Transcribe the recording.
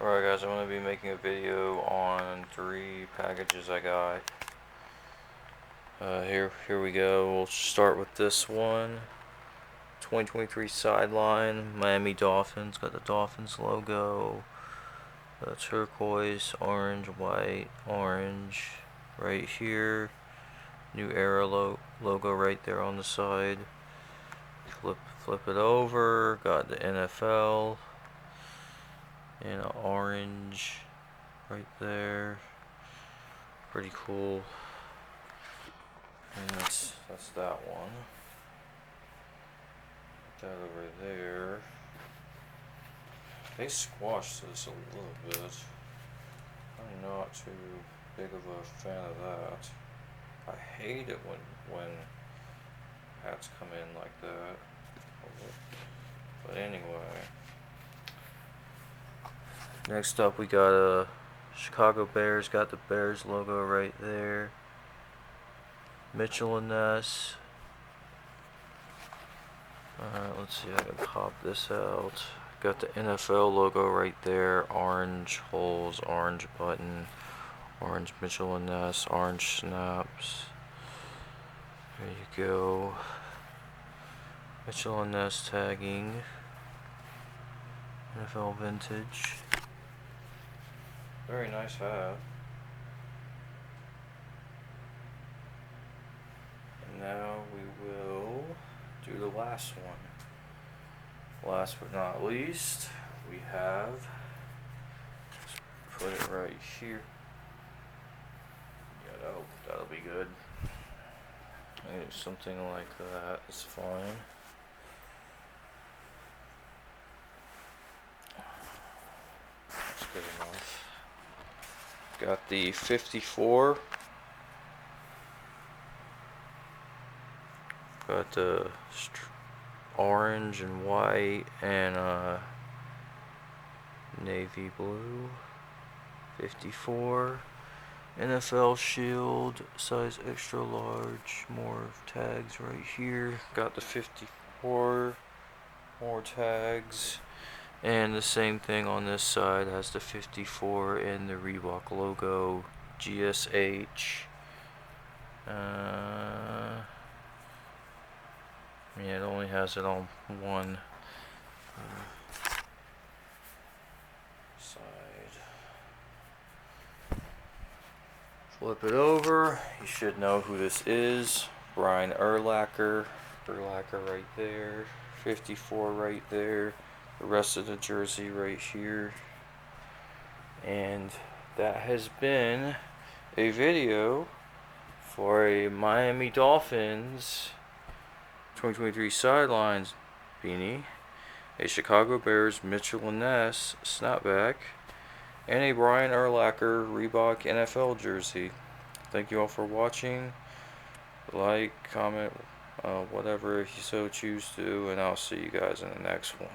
Alright guys, I'm going to be making a video on 3 packages I got. Here we go. We'll start with this one. 2023 sideline, Miami Dolphins. Got the Dolphins logo. Turquoise, orange, white, orange. Right here. New Era logo right there on the side. Flip it over. Got the NFL. And an orange right there. Pretty cool. And that's that one. Put that over there. They squashed this a little bit. I'm not too big of a fan of that. I hate it when hats come in like that. But anyway. Next up we got a Chicago Bears. Got the Bears logo right there. Mitchell and Ness. Alright, let's see, I can pop this out. Got the NFL logo right there. Orange holes, orange button, orange Mitchell and Ness, orange snaps. There you go. Mitchell and Ness tagging. NFL vintage. Very nice hat. And now we will do the last one. Last but not least, we have, put it right here. Yeah, that'll be good. Maybe something like that is fine. That's good enough. Got the 54. Got the orange and white and navy blue. 54. NFL shield, size extra large. More tags right here. Got the 54. More tags. And the same thing on this side, has the 54 and the Reebok logo, GSH. Yeah, it only has it on one side. Flip it over. You should know who this is. Brian Urlacher. Urlacher right there. 54 right there. The rest of the jersey right here. And that has been a video for a Miami Dolphins 2023 sidelines beanie, a Chicago Bears Mitchell and Ness snapback, and a Brian Urlacher Reebok NFL jersey. Thank you all for watching. Like, comment, whatever if you so choose to, and I'll see you guys in the next one.